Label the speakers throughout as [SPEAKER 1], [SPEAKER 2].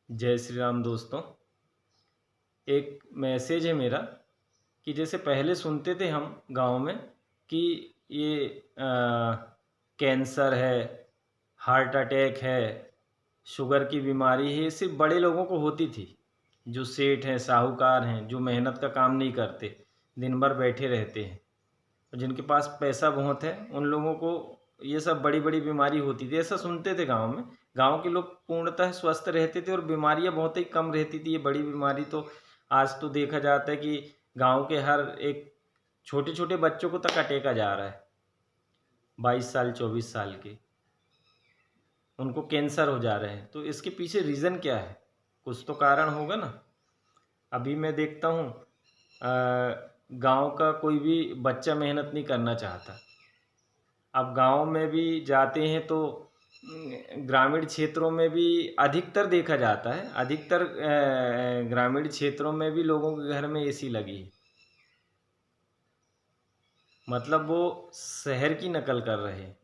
[SPEAKER 1] जय श्री राम दोस्तों। एक मैसेज है मेरा कि जैसे पहले सुनते थे हम गांव में कि ये कैंसर है, हार्ट अटैक है, शुगर की बीमारी है, ये सिर्फ बड़े लोगों को होती थी। जो सेठ हैं, साहूकार हैं, जो मेहनत का काम नहीं करते, दिन भर बैठे रहते हैं, और जिनके पास पैसा बहुत है, उन लोगों को ये सब बड़ी बड़ी बीमारी होती थी, ऐसा सुनते थे गांव में। गांव के लोग पूर्णतः स्वस्थ रहते थे और बीमारियां बहुत ही कम रहती थी। ये बड़ी बीमारी तो आज तो देखा जाता है कि गांव के हर एक छोटे छोटे बच्चों को तक अटैक आ जा रहा है। 22 साल 24 साल के उनको कैंसर हो जा रहे हैं। तो इसके पीछे रीज़न क्या है? कुछ तो कारण होगा ना। अभी मैं देखता हूँ गांव का कोई भी बच्चा मेहनत नहीं करना चाहता। अब गांव में भी जाते हैं तो ग्रामीण क्षेत्रों में भी अधिकतर देखा जाता है, अधिकतर ग्रामीण क्षेत्रों में भी लोगों के घर में एसी लगी है। मतलब वो शहर की नकल कर रहे हैं।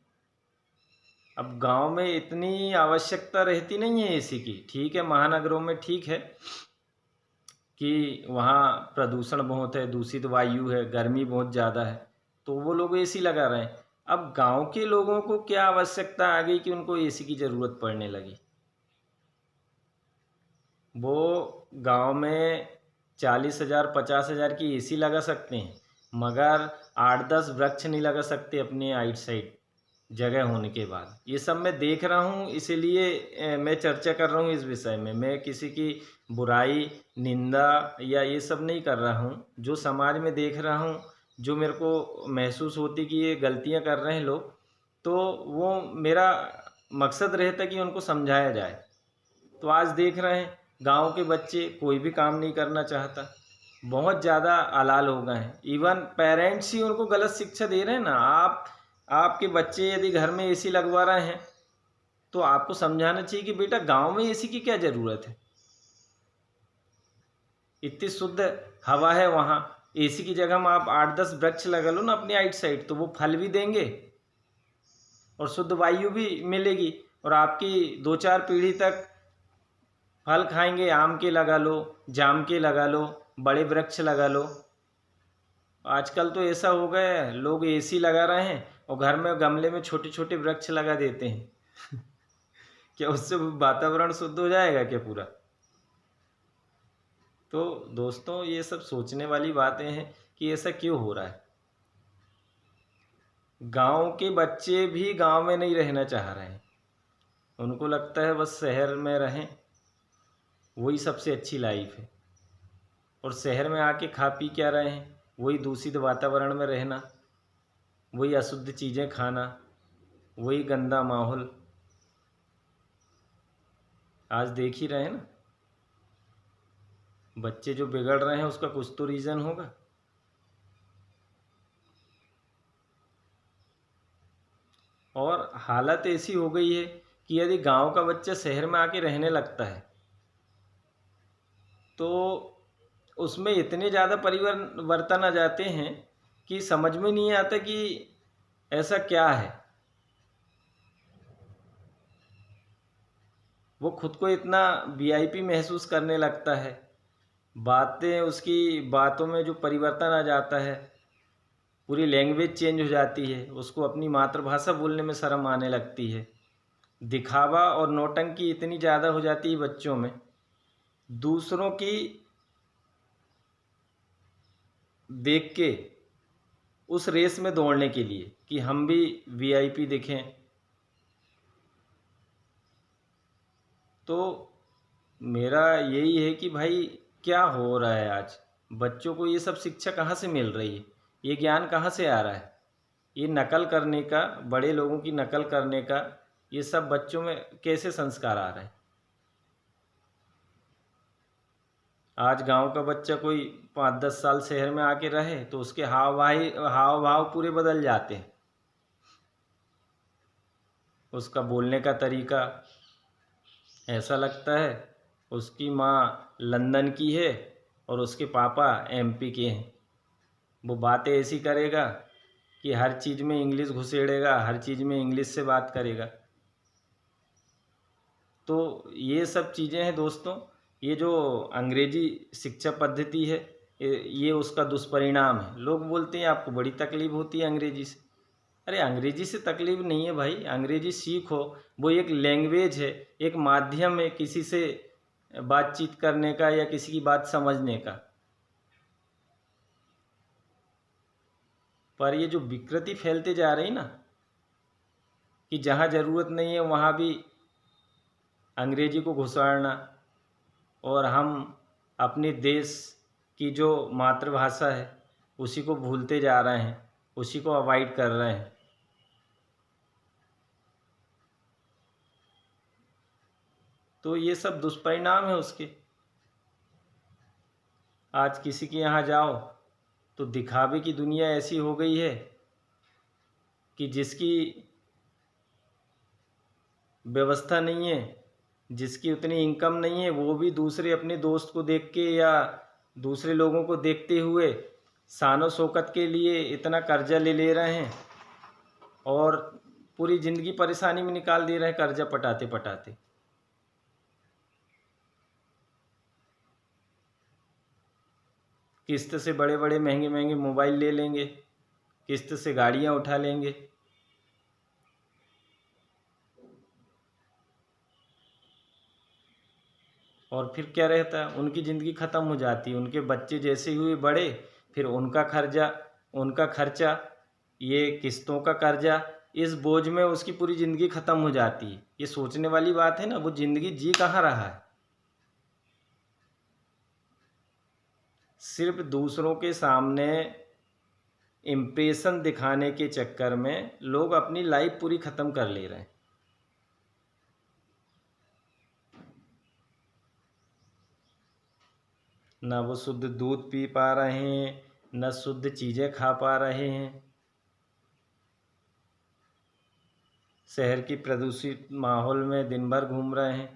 [SPEAKER 1] अब गांव में इतनी आवश्यकता रहती नहीं है एसी की। ठीक है, महानगरों में ठीक है कि वहाँ प्रदूषण बहुत है, दूषित वायु है, गर्मी बहुत ज़्यादा है, तो वो लोग एसी लगा रहे हैं। अब गांव के लोगों को क्या आवश्यकता आ गई कि उनको एसी की ज़रूरत पड़ने लगी? वो गांव में 40,000 50,000 की एसी लगा सकते हैं, मगर 8-10 वृक्ष नहीं लगा सकते अपने आइट साइड जगह होने के बाद। ये सब मैं देख रहा हूँ, इसीलिए मैं चर्चा कर रहा हूँ इस विषय में। मैं किसी की बुराई, निंदा या ये सब नहीं कर रहा हूँ। जो समाज में देख रहा हूँ, जो मेरे को महसूस होती कि ये गलतियाँ कर रहे हैं लोग, तो वो मेरा मकसद रहता कि उनको समझाया जाए। तो आज देख रहे हैं गांव के बच्चे कोई भी काम नहीं करना चाहता, बहुत ज़्यादा अलाल हो गए हैं। इवन पेरेंट्स ही उनको गलत शिक्षा दे रहे हैं ना। आपके बच्चे यदि घर में एसी लगवा रहे हैं तो आपको समझाना चाहिए कि बेटा गांव में एसी की क्या ज़रूरत है। इतनी शुद्ध हवा है वहाँ, एसी की जगह में आप 8-10 वृक्ष लगा लो ना अपनी आइट साइड, तो वो फल भी देंगे और शुद्ध वायु भी मिलेगी, और आपकी 2-4 पीढ़ी तक फल खाएंगे। आम के लगा लो, जाम के लगा लो, बड़े वृक्ष लगा लो। आजकल तो ऐसा हो गया है, लोग एसी लगा रहे हैं और घर में गमले में छोटे छोटे वृक्ष लगा देते हैं। क्या उससे वातावरण शुद्ध हो जाएगा क्या पूरा? तो दोस्तों, ये सब सोचने वाली बातें हैं कि ऐसा क्यों हो रहा है। गांव के बच्चे भी गांव में नहीं रहना चाह रहे हैं। उनको लगता है बस शहर में रहें, वही सबसे अच्छी लाइफ है। और शहर में आके खा पी क्या रहे हैं? वही दूषित वातावरण में रहना, वही अशुद्ध चीज़ें खाना, वही गंदा माहौल। आज देख ही रहे हैं ना, बच्चे जो बिगड़ रहे हैं उसका कुछ तो रीज़न होगा। और हालत ऐसी हो गई है कि यदि गांव का बच्चा शहर में आके रहने लगता है तो उसमें इतने ज़्यादा परिवर्तन आ जाते हैं कि समझ में नहीं आता कि ऐसा क्या है। वो खुद को इतना वीआईपी महसूस करने लगता है। बातें, उसकी बातों में जो परिवर्तन आ जाता है, पूरी लैंग्वेज चेंज हो जाती है। उसको अपनी मातृभाषा बोलने में शर्म आने लगती है। दिखावा और नौटंकी इतनी ज़्यादा हो जाती है बच्चों में, दूसरों की देख के उस रेस में दौड़ने के लिए कि हम भी वीआईपी दिखें। तो मेरा यही है कि भाई क्या हो रहा है आज? बच्चों को ये सब शिक्षा कहाँ से मिल रही है? ये ज्ञान कहाँ से आ रहा है? ये नकल करने का, बड़े लोगों की नकल करने का, ये सब बच्चों में कैसे संस्कार आ रहे हैं? आज गांव का बच्चा कोई 5-10 साल शहर में आके रहे तो उसके हाव भाव पूरे बदल जाते हैं। उसका बोलने का तरीका, ऐसा लगता है उसकी माँ लंदन की है और उसके पापा एमपी के हैं। वो बातें ऐसी करेगा कि हर चीज़ में इंग्लिश घुसेड़ेगा, हर चीज़ में इंग्लिश से बात करेगा। तो ये सब चीज़ें हैं दोस्तों। ये जो अंग्रेजी शिक्षा पद्धति है, ये उसका दुष्परिणाम है। लोग बोलते हैं आपको बड़ी तकलीफ होती है अंग्रेजी से। अरे अंग्रेजी से तकलीफ नहीं है भाई, अंग्रेजी सीखो। वो एक लैंग्वेज है, एक माध्यम है किसी से बातचीत करने का या किसी की बात समझने का। पर ये जो विकृति फैलते जा रही ना, कि जहाँ ज़रूरत नहीं है वहाँ भी अंग्रेजी को घुसाड़ना, और हम अपने देश की जो मातृभाषा है उसी को भूलते जा रहे हैं, उसी को अवॉइड कर रहे हैं। तो ये सब दुष्परिणाम है उसके। आज किसी के यहाँ जाओ तो दिखावे की दुनिया ऐसी हो गई है कि जिसकी व्यवस्था नहीं है, जिसकी उतनी इनकम नहीं है, वो भी दूसरे अपने दोस्त को देख के या दूसरे लोगों को देखते हुए शानो शौकत के लिए इतना कर्जा ले रहे हैं और पूरी ज़िंदगी परेशानी में निकाल दे रहे हैं कर्जा पटाते पटाते। किस्त से बड़े बड़े महंगे महंगे मोबाइल ले लेंगे, किस्त से गाड़ियाँ उठा लेंगे। और फिर क्या रहता है, उनकी ज़िंदगी ख़त्म हो जाती है। उनके बच्चे जैसे हुए बड़े, फिर उनका खर्चा, ये किस्तों का कर्जा, इस बोझ में उसकी पूरी ज़िंदगी ख़त्म हो जाती है। ये सोचने वाली बात है ना, वो ज़िंदगी जी कहाँ रहा है। सिर्फ दूसरों के सामने इम्प्रेशन दिखाने के चक्कर में लोग अपनी लाइफ पूरी ख़त्म कर ले रहे हैं। ना वो शुद्ध दूध पी पा रहे हैं, न शुद्ध चीज़ें खा पा रहे हैं। शहर की प्रदूषित माहौल में दिन भर घूम रहे हैं।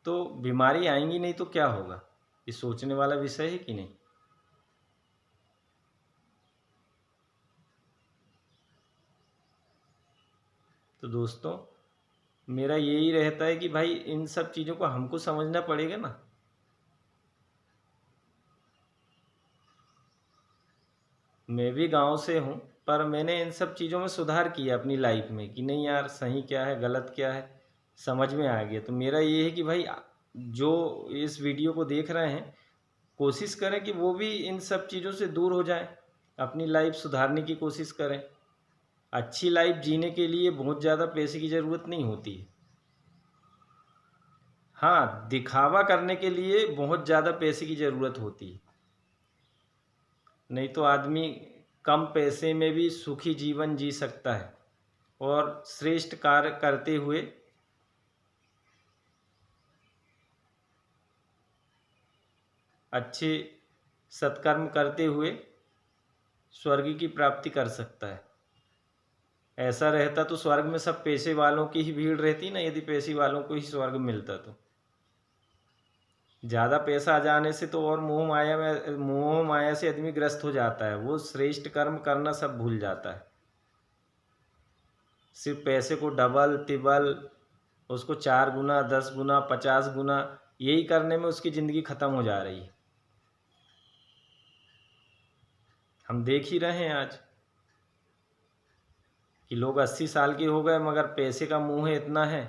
[SPEAKER 1] तो बीमारी आएंगी नहीं तो क्या होगा, ये सोचने वाला विषय है कि नहीं। तो दोस्तों मेरा यही रहता है कि भाई इन सब चीज़ों को हमको समझना पड़ेगा ना। मैं भी गांव से हूँ, पर मैंने इन सब चीज़ों में सुधार किया अपनी लाइफ में कि नहीं यार, सही क्या है गलत क्या है समझ में आ गया। तो मेरा ये है कि भाई जो इस वीडियो को देख रहे हैं, कोशिश करें कि वो भी इन सब चीज़ों से दूर हो जाएं, अपनी लाइफ सुधारने की कोशिश करें। अच्छी लाइफ जीने के लिए बहुत ज़्यादा पैसे की ज़रूरत नहीं होती है। हाँ, दिखावा करने के लिए बहुत ज़्यादा पैसे की ज़रूरत होती है। नहीं तो आदमी कम पैसे में भी सुखी जीवन जी सकता है और श्रेष्ठ कार्य करते हुए अच्छे सत्कर्म करते हुए स्वर्ग की प्राप्ति कर सकता है। ऐसा रहता तो स्वर्ग में सब पैसे वालों की ही भीड़ रहती ना, यदि पैसे वालों को ही स्वर्ग मिलता तो। ज़्यादा पैसा आ जाने से तो और मोह माया से आदमी ग्रस्त हो जाता है। वो श्रेष्ठ कर्म करना सब भूल जाता है। सिर्फ पैसे को डबल तिबल, उसको 4 गुना 10 गुना 50 गुना यही करने में उसकी ज़िंदगी ख़त्म हो जा रही है। हम देख ही रहे हैं आज कि लोग 80 साल के हो गए मगर पैसे का मुँह इतना है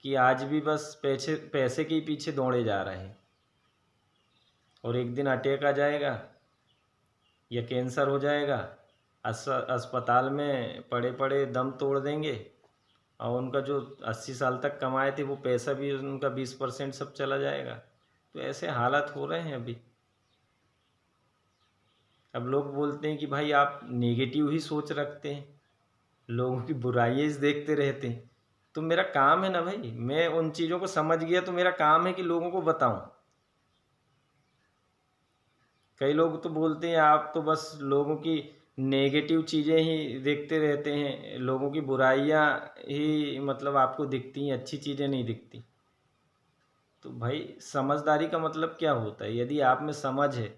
[SPEAKER 1] कि आज भी बस पैसे के ही पीछे दौड़े जा रहे हैं। और एक दिन अटैक आ जाएगा या कैंसर हो जाएगा, अस्पताल में पड़े पड़े दम तोड़ देंगे, और उनका जो 80 साल तक कमाए थे वो पैसा भी उनका 20% सब चला जाएगा। तो ऐसे हालात हो रहे हैं अभी। अब लोग बोलते हैं कि भाई आप नेगेटिव ही सोच रखते हैं, लोगों की बुराइयाँ देखते रहते हैं। तो मेरा काम है ना भाई, मैं उन चीज़ों को समझ गया तो मेरा काम है कि लोगों को बताऊं। कई लोग तो बोलते हैं आप तो बस लोगों की नेगेटिव चीज़ें ही देखते रहते हैं, लोगों की बुराइयां ही मतलब आपको दिखती हैं, अच्छी चीज़ें नहीं दिखती। तो भाई समझदारी का मतलब क्या होता है, यदि आप में समझ है,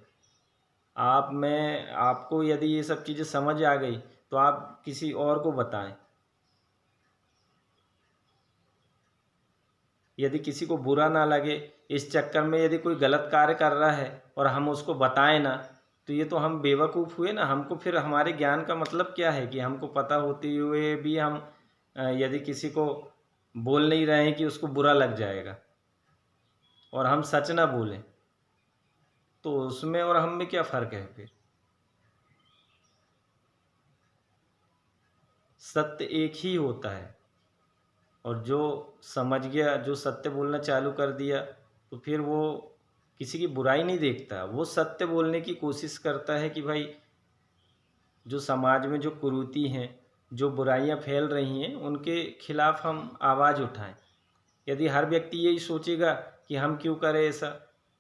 [SPEAKER 1] आपको यदि ये सब चीज़ें समझ आ गई तो आप किसी और को बताएं। यदि किसी को बुरा ना लगे, इस चक्कर में यदि कोई गलत कार्य कर रहा है और हम उसको बताएं ना, तो ये तो हम बेवकूफ़ हुए ना। हमको फिर हमारे ज्ञान का मतलब क्या है कि हमको पता होते हुए भी हम यदि किसी को बोल नहीं रहे हैं कि उसको बुरा लग जाएगा और हम सच ना बोलें, तो उसमें और हम में क्या फ़र्क है फिर। सत्य एक ही होता है, और जो समझ गया, जो सत्य बोलना चालू कर दिया, तो फिर वो किसी की बुराई नहीं देखता। वो सत्य बोलने की कोशिश करता है कि भाई जो समाज में जो कुरीति हैं, जो बुराइयां फैल रही हैं, उनके खिलाफ हम आवाज़ उठाएं। यदि हर व्यक्ति यही सोचेगा कि हम क्यों करें ऐसा,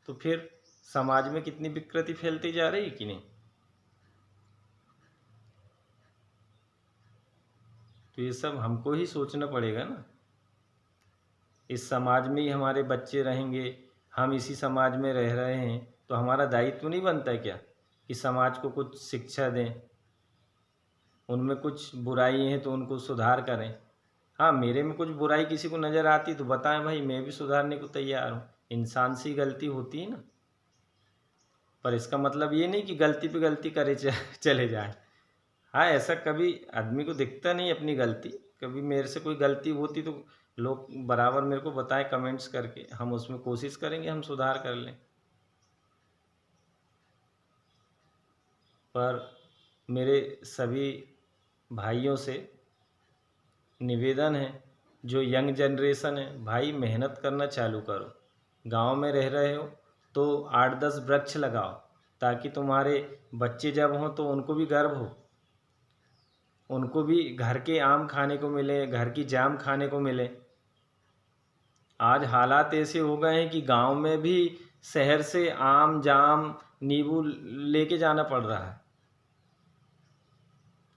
[SPEAKER 1] तो फिर समाज में कितनी विकृति फैलती जा रही है कि नहीं। तो ये सब हमको ही सोचना पड़ेगा ना। इस समाज में ही हमारे बच्चे रहेंगे, हम इसी समाज में रह रहे हैं, तो हमारा दायित्व नहीं बनता है क्या कि समाज को कुछ शिक्षा दें, उनमें कुछ बुराई है तो उनको सुधार करें। हाँ, मेरे में कुछ बुराई किसी को नज़र आती तो बताएं भाई, मैं भी सुधारने को तैयार हूँ। इंसान से ही गलती होती है ना। पर इसका मतलब ये नहीं कि गलती पे गलती करे चले जाएं। हाँ, ऐसा कभी आदमी को दिखता नहीं अपनी गलती। कभी मेरे से कोई गलती होती तो लोग बराबर मेरे को बताएं कमेंट्स करके, हम उसमें कोशिश करेंगे हम सुधार कर लें। पर मेरे सभी भाइयों से निवेदन है, जो यंग जनरेशन है, भाई मेहनत करना चालू करो। गांव में रह रहे हो तो 8-10 वृक्ष लगाओ, ताकि तुम्हारे बच्चे जब हों तो उनको भी गर्व हो, उनको भी घर के आम खाने को मिले, घर की जाम खाने को मिले। आज हालात ऐसे हो गए हैं कि गांव में भी शहर से आम जाम नींबू लेके जाना पड़ रहा है।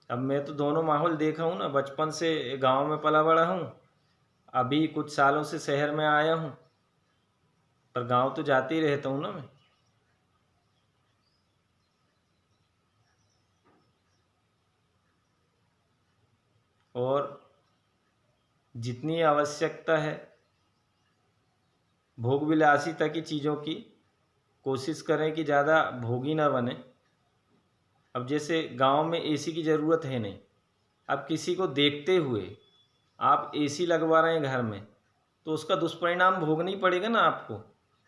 [SPEAKER 1] अब मैं तो दोनों माहौल देखा हूँ ना, बचपन से गांव में पला बड़ा हूँ, अभी कुछ सालों से शहर में आया हूँ, पर गांव तो जाते ही रहता हूँ ना मैं। और जितनी आवश्यकता है भोग विलासिता की चीज़ों की, कोशिश करें कि ज़्यादा भोगी ना बने। अब जैसे गांव में एसी की ज़रूरत है नहीं, अब किसी को देखते हुए आप एसी लगवा रहे हैं घर में, तो उसका दुष्परिणाम भोगना ही पड़ेगा ना आपको।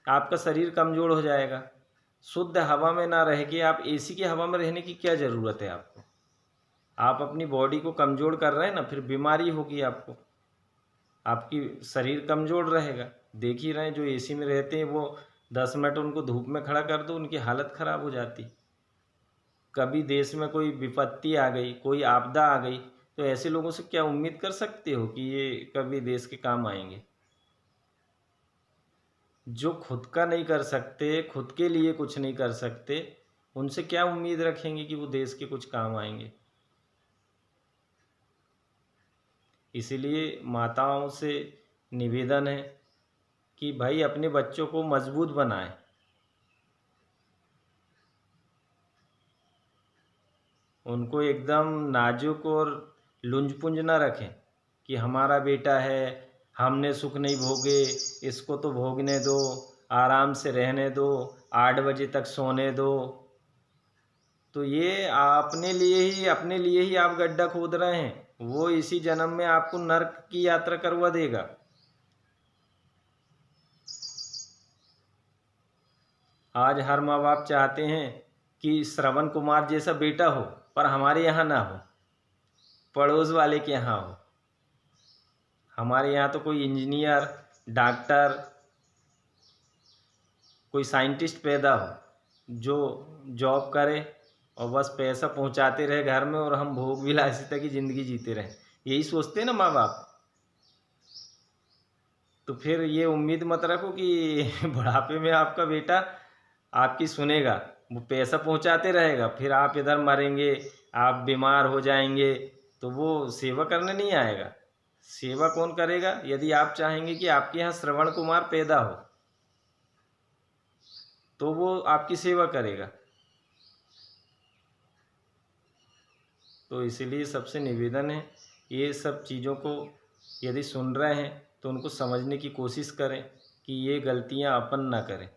[SPEAKER 1] आपका शरीर कमज़ोर हो जाएगा। शुद्ध हवा में ना रह के आप एसी की हवा में रहने की क्या ज़रूरत है आपको। आप अपनी बॉडी को कमज़ोर कर रहे हैं ना, फिर बीमारी होगी आपको, आपकी शरीर कमज़ोर रहेगा। देख ही रहे हैं जो एसी में रहते हैं, वो 10 मिनट उनको धूप में खड़ा कर दो, उनकी हालत ख़राब हो जाती। कभी देश में कोई विपत्ति आ गई, कोई आपदा आ गई, तो ऐसे लोगों से क्या उम्मीद कर सकते हो कि ये कभी देश के काम आएंगे। जो खुद का नहीं कर सकते, खुद के लिए कुछ नहीं कर सकते, उनसे क्या उम्मीद रखेंगे कि वो देश के कुछ काम आएंगे। इसीलिए माताओं से निवेदन है कि भाई अपने बच्चों को मजबूत बनाएं। उनको एकदम नाजुक और लुंज-पुंज ना रखें कि हमारा बेटा है, हमने सुख नहीं भोगे, इसको तो भोगने दो, आराम से रहने दो, 8 बजे तक सोने दो। तो ये अपने लिए ही आप गड्ढा खोद रहे हैं। वो इसी जन्म में आपको नर्क की यात्रा करवा देगा। आज हर माँ बाप चाहते हैं कि श्रवण कुमार जैसा बेटा हो, पर हमारे यहाँ ना हो, पड़ोस वाले के यहाँ हो। हमारे यहाँ तो कोई इंजीनियर, डॉक्टर, कोई साइंटिस्ट पैदा हो जो जॉब करे और बस पैसा पहुँचाते रहे घर में, और हम भोग विलासिता की ज़िंदगी जीते रहें। यही सोचते हैं ना माँ बाप। तो फिर ये उम्मीद मत रखो कि बुढ़ापे में आपका बेटा आपकी सुनेगा। वो पैसा पहुँचाते रहेगा, फिर आप इधर मरेंगे, आप बीमार हो जाएंगे, तो वो सेवा करने नहीं आएगा। सेवा कौन करेगा? यदि आप चाहेंगे कि आपके यहाँ श्रवण कुमार पैदा हो, तो वो आपकी सेवा करेगा। तो इसीलिए सबसे निवेदन है, ये सब चीज़ों को यदि सुन रहे हैं तो उनको समझने की कोशिश करें कि ये गलतियां अपन ना करें।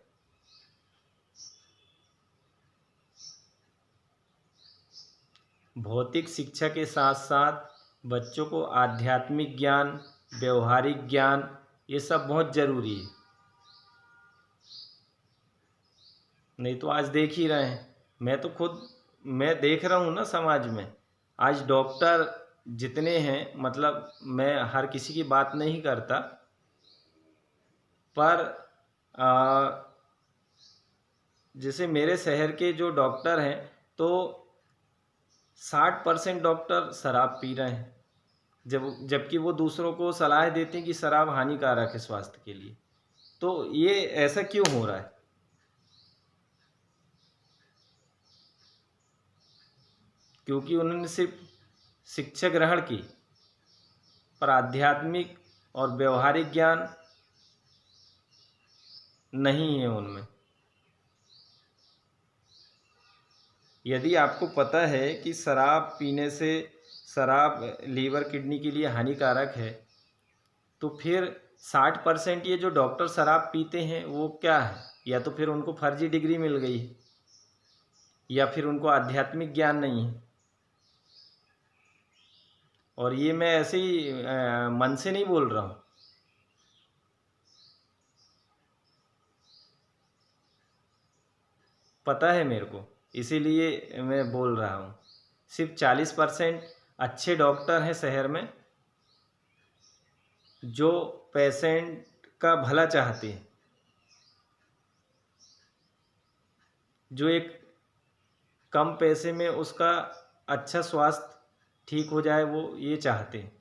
[SPEAKER 1] भौतिक शिक्षा के साथ साथ बच्चों को आध्यात्मिक ज्ञान, व्यवहारिक ज्ञान, ये सब बहुत ज़रूरी है। नहीं तो आज देख ही रहे हैं, मैं देख रहा हूँ ना समाज में। आज डॉक्टर जितने हैं, मतलब मैं हर किसी की बात नहीं करता, पर जैसे मेरे शहर के जो डॉक्टर हैं, तो 60% डॉक्टर शराब पी रहे हैं, जबकि वो दूसरों को सलाह देते हैं कि शराब हानिकारक है स्वास्थ्य के लिए। तो ये ऐसा क्यों हो रहा है? क्योंकि उन्होंने सिर्फ शिक्षा ग्रहण की, पर आध्यात्मिक और व्यवहारिक ज्ञान नहीं है उनमें। यदि आपको पता है कि शराब पीने से, शराब लीवर किडनी के लिए हानिकारक है, तो फिर 60% ये जो डॉक्टर शराब पीते हैं वो क्या है? या तो फिर उनको फर्जी डिग्री मिल गई है, या फिर उनको आध्यात्मिक ज्ञान नहीं है। और ये मैं ऐसे ही मन से नहीं बोल रहा हूँ। पता है मेरे को, इसीलिए मैं बोल रहा हूँ। सिर्फ 40% अच्छे डॉक्टर हैं शहर में, जो पेशेंट का भला चाहते हैं, जो एक कम पैसे में उसका अच्छा स्वास्थ्य ठीक हो जाए, वो ये चाहते हैं।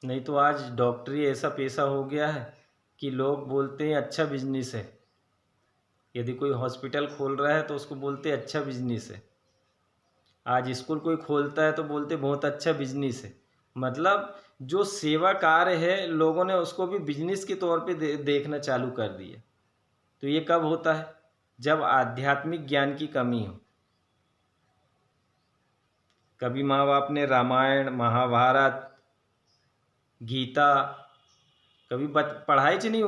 [SPEAKER 1] नहीं तो आज डॉक्टरी ऐसा पेशा हो गया है कि लोग बोलते हैं अच्छा बिजनेस है। यदि कोई हॉस्पिटल खोल रहा है तो उसको बोलते हैं अच्छा बिजनेस है। आज स्कूल कोई खोलता है तो बोलते बहुत अच्छा बिजनेस है। मतलब जो सेवा कार्य है, लोगों ने उसको भी बिजनेस के तौर पे देखना चालू कर दिया। तो ये कब होता है? जब आध्यात्मिक ज्ञान की कमी हो। कभी माँ बाप ने रामायण, महाभारत, गीता कभी पढ़ाई च नहीं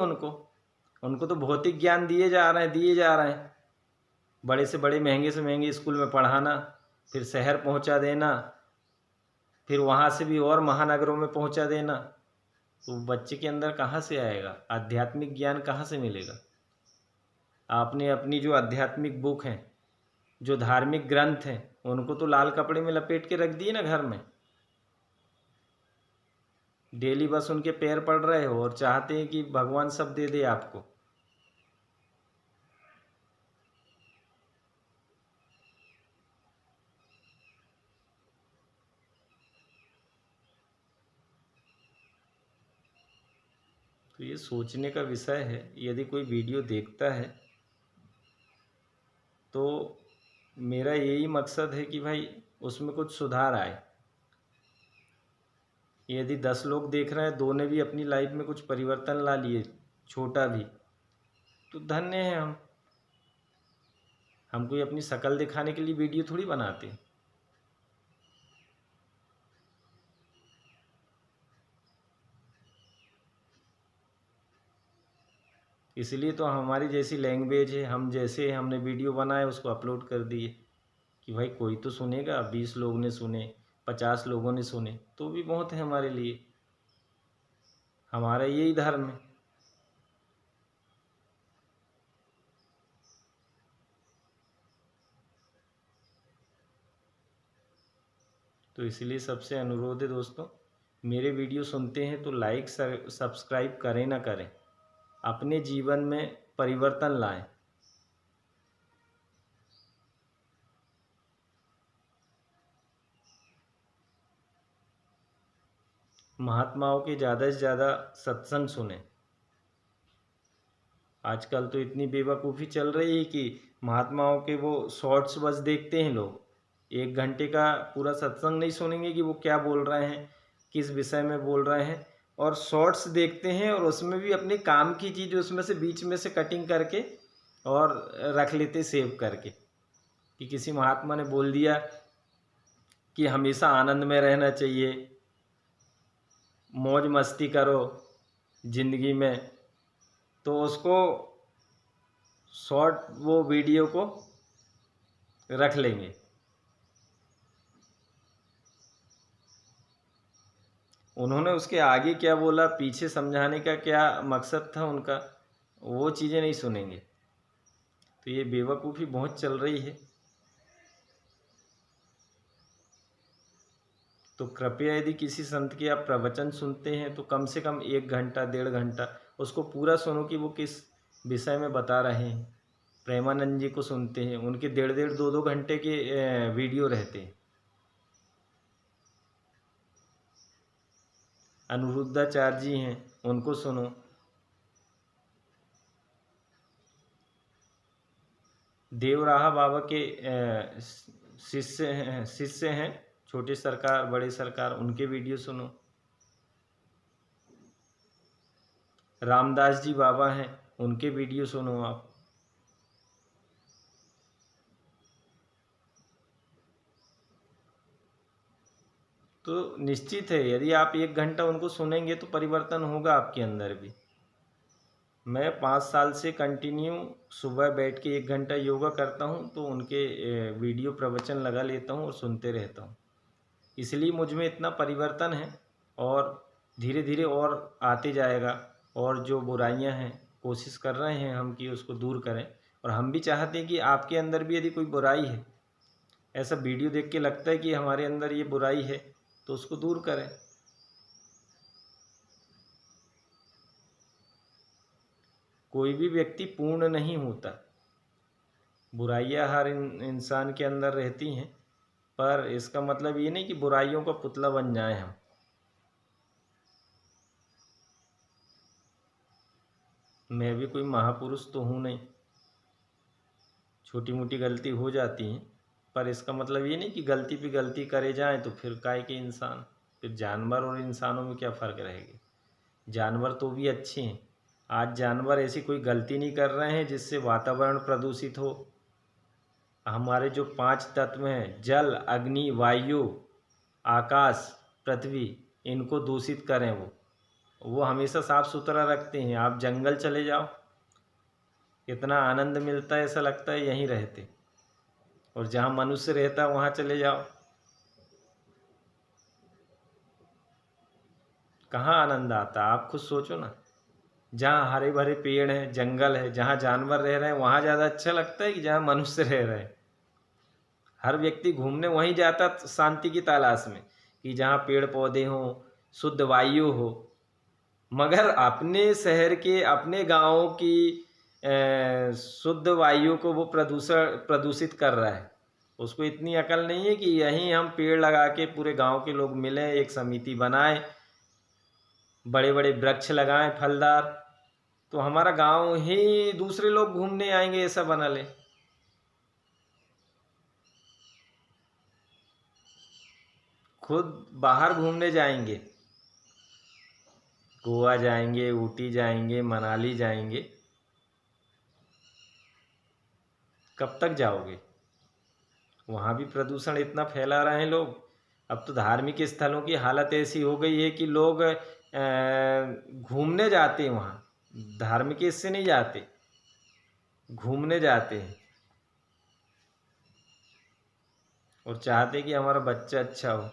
[SPEAKER 1] उनको तो भौतिक ज्ञान दिए जा रहे हैं। बड़े से बड़े, महंगे से महंगे स्कूल में पढ़ाना, फिर शहर पहुंचा देना, फिर वहाँ से भी और महानगरों में पहुंचा देना। तो बच्चे के अंदर कहाँ से आएगा? आध्यात्मिक ज्ञान कहाँ से मिलेगा? आपने अपनी जो आध्यात्मिक बुक हैं, जो धार्मिक ग्रंथ हैं, उनको तो लाल कपड़े में लपेट के रख दिए ना घर में। डेली बस उनके पैर पड़ रहे हो और चाहते हैं कि भगवान सब दे दे आपको। तो ये सोचने का विषय है। यदि कोई वीडियो देखता है तो मेरा यही मकसद है कि भाई उसमें कुछ सुधार आए। यदि 10 लोग देख रहे हैं, 2 ने भी अपनी लाइफ में कुछ परिवर्तन ला लिए, छोटा भी, तो धन्य हैं हम कोई अपनी शक्ल दिखाने के लिए वीडियो थोड़ी बनाते। इसलिए तो हमारी जैसी लैंग्वेज है, हम जैसे हमने वीडियो बनाए उसको अपलोड कर दिए कि भाई कोई तो सुनेगा। 20 लोग ने सुने, 50 लोगों ने सुने, तो भी बहुत है हमारे लिए। हमारा यही धर्म है। तो इसलिए सबसे अनुरोध है दोस्तों, मेरे वीडियो सुनते हैं तो लाइक सब्सक्राइब करें ना करें, अपने जीवन में परिवर्तन लाएं। महात्माओं के ज़्यादा से ज़्यादा सत्संग सुने। आजकल तो इतनी बेवकूफ़ी चल रही है कि महात्माओं के वो शॉर्ट्स बस देखते हैं लोग। 1 घंटे का पूरा सत्संग नहीं सुनेंगे कि वो क्या बोल रहे हैं, किस विषय में बोल रहे हैं, और शॉर्ट्स देखते हैं और उसमें भी अपने काम की चीज़ उसमें से बीच में से कटिंग करके और रख लेते सेव करके कि किसी महात्मा ने बोल दिया कि हमेशा आनंद में रहना चाहिए, मौज मस्ती करो ज़िंदगी में, तो उसको शॉर्ट वो वीडियो को रख लेंगे। उन्होंने उसके आगे क्या बोला, पीछे समझाने का क्या मकसद था उनका, वो चीज़ें नहीं सुनेंगे। तो ये बेवकूफ़ी बहुत चल रही है। तो कृपया यदि किसी संत के आप प्रवचन सुनते हैं तो कम से कम 1 घंटा 1.5 घंटा उसको पूरा सुनो कि वो किस विषय में बता रहे हैं। प्रेमानंद जी को सुनते हैं, उनके 1.5 2 घंटे के वीडियो रहते हैं। अनिरुद्धाचार्य जी हैं, उनको सुनो। देवराहा बाबा के शिष्य हैं छोटे सरकार बड़े सरकार, उनके वीडियो सुनो। रामदास जी बाबा हैं, उनके वीडियो सुनो आप। तो निश्चित है यदि आप 1 घंटा उनको सुनेंगे तो परिवर्तन होगा आपके अंदर भी। मैं 5 साल से कंटिन्यू सुबह बैठ के 1 घंटा योगा करता हूँ, तो उनके वीडियो प्रवचन लगा लेता हूँ और सुनते रहता हूँ। इसलिए मुझ में इतना परिवर्तन है और धीरे धीरे और आते जाएगा। और जो बुराइयां हैं कोशिश कर रहे हैं हम कि उसको दूर करें, और हम भी चाहते हैं कि आपके अंदर भी यदि कोई बुराई है, ऐसा वीडियो देख के लगता है कि हमारे अंदर ये बुराई है, तो उसको दूर करें। कोई भी व्यक्ति पूर्ण नहीं होता, बुराइयां हर इंसान के अंदर रहती हैं, पर इसका मतलब ये नहीं कि बुराइयों का पुतला बन जाए हम। मैं भी कोई महापुरुष तो हूँ नहीं, छोटी मोटी गलती हो जाती हैं, पर इसका मतलब ये नहीं कि गलती पे गलती करे जाएं तो फिर काहे के इंसान। फिर जानवर और इंसानों में क्या फ़र्क रहेगा? जानवर तो भी अच्छे हैं। आज जानवर ऐसी कोई गलती नहीं कर रहे हैं जिससे वातावरण प्रदूषित हो। हमारे जो 5 तत्व हैं, जल अग्नि वायु आकाश पृथ्वी, इनको दूषित करें वो हमेशा साफ़ सुथरा रखते हैं। आप जंगल चले जाओ, इतना आनंद मिलता है, ऐसा लगता है यहीं रहते। और जहाँ मनुष्य रहता है वहाँ चले जाओ, कहाँ आनंद आता है? आप खुद सोचो ना। जहाँ हरे भरे पेड़ हैं, जंगल है, जहाँ जानवर रह रहे हैं, वहाँ ज़्यादा अच्छा लगता है कि जहाँ मनुष्य रह रहे हैं? हर व्यक्ति घूमने वहीं जाता शांति की तलाश में, कि जहाँ पेड़ पौधे हों, शुद्ध वायु हो। मगर अपने शहर के अपने गाँव की शुद्ध वायु को वो प्रदूषित कर रहा है। उसको इतनी अकल नहीं है कि यहीं हम पेड़ लगा के पूरे गांव के लोग मिलें, एक समिति बनाएं, बड़े बड़े वृक्ष लगाएं फलदार, तो हमारा गांव ही दूसरे लोग घूमने आएंगे, ऐसा बना ले। खुद बाहर घूमने जाएंगे, गोवा जाएंगे, ऊटी जाएंगे, मनाली जाएंगे, कब तक जाओगे? वहाँ भी प्रदूषण इतना फैला रहे हैं लोग। अब तो धार्मिक स्थलों की हालत ऐसी हो गई है कि लोग घूमने जाते हैं वहाँ, धार्मिक इससे नहीं जाते, घूमने जाते हैं और चाहते कि हमारा बच्चा अच्छा हो।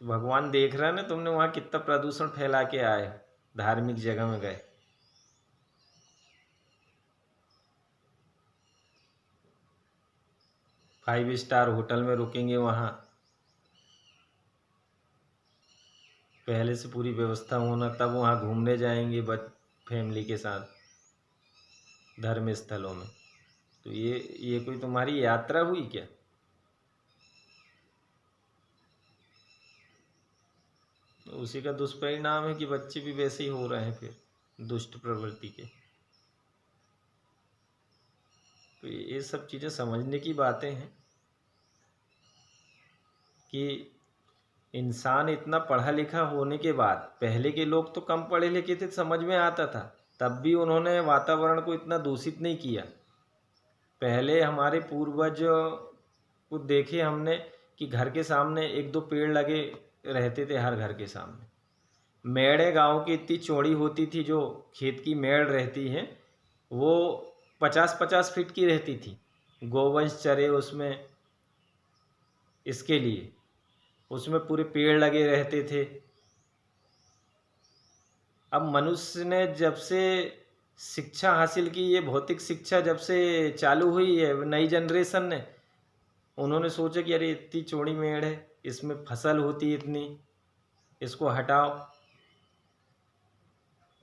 [SPEAKER 1] तो भगवान देख रहा है ना, तुमने वहाँ कितना प्रदूषण फैला के आए, धार्मिक जगह में गए। 5 स्टार होटल में रुकेंगे, वहाँ पहले से पूरी व्यवस्था होना, तब वहाँ घूमने जाएंगे फैमिली के साथ धर्म स्थलों में। तो ये कोई तुम्हारी यात्रा हुई क्या? तो उसी का दुष्परिणाम है कि बच्चे भी वैसे ही हो रहे हैं फिर, दुष्ट प्रवृत्ति के। तो ये सब चीज़ें समझने की बातें हैं कि इंसान इतना पढ़ा लिखा होने के बाद, पहले के लोग तो कम पढ़े लिखे थे, समझ में आता था, तब भी उन्होंने वातावरण को इतना दूषित नहीं किया। पहले हमारे पूर्वज को देखे हमने कि घर के सामने एक दो पेड़ लगे रहते थे हर घर के सामने। मेड़े गांव की इतनी चौड़ी होती थी, जो खेत की मेड़ रहती है वो 50-50 फीट की रहती थी। गोवंश चरे उसमें, इसके लिए उसमें पूरे पेड़ लगे रहते थे। अब मनुष्य ने जब से शिक्षा हासिल की, ये भौतिक शिक्षा जब से चालू हुई है नई जनरेशन ने, उन्होंने सोचा कि अरे इतनी चौड़ी मेड़ है, इसमें फसल होती है इतनी, इसको हटाओ।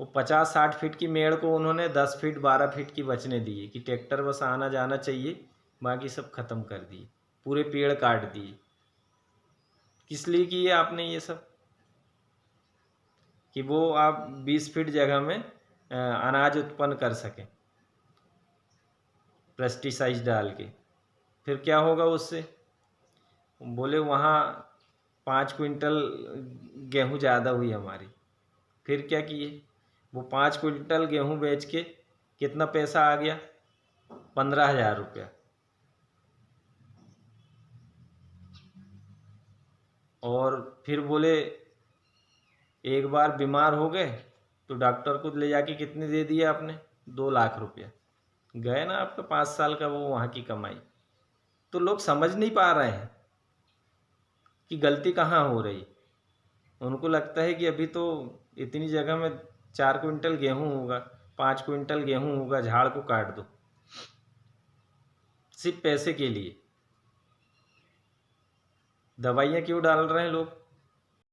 [SPEAKER 1] वो 50-60 फीट की मेड़ को उन्होंने 10 फीट 12 फीट की बचने दी कि ट्रैक्टर बस आना जाना चाहिए, बाकी सब खत्म कर दिए, पूरे पेड़ काट दिए। किस लिए किए आपने ये सब? कि वो आप 20 फीट जगह में अनाज उत्पन्न कर सकें पेस्टिसाइड डाल के। फिर क्या होगा उससे? बोले वहाँ 5 क्विंटल गेहूँ ज़्यादा हुई हमारी। फिर क्या किए? वो 5 क्विंटल गेहूँ बेच के कितना पैसा आ गया? 15,000 रुपया। और फिर बोले एक बार बीमार हो गए तो डॉक्टर को ले जाके कितने दे दिए आपने? 2 लाख रुपया। गए ना आपका 5 साल का वो वहाँ की कमाई। तो लोग समझ नहीं पा रहे हैं कि गलती कहाँ हो रही। उनको लगता है कि अभी तो इतनी जगह में 4 क्विंटल गेहूँ होगा, 5 क्विंटल गेहूँ होगा, झाड़ को काट दो सिर्फ पैसे के लिए। दवाइयाँ क्यों डाल रहे हैं लोग?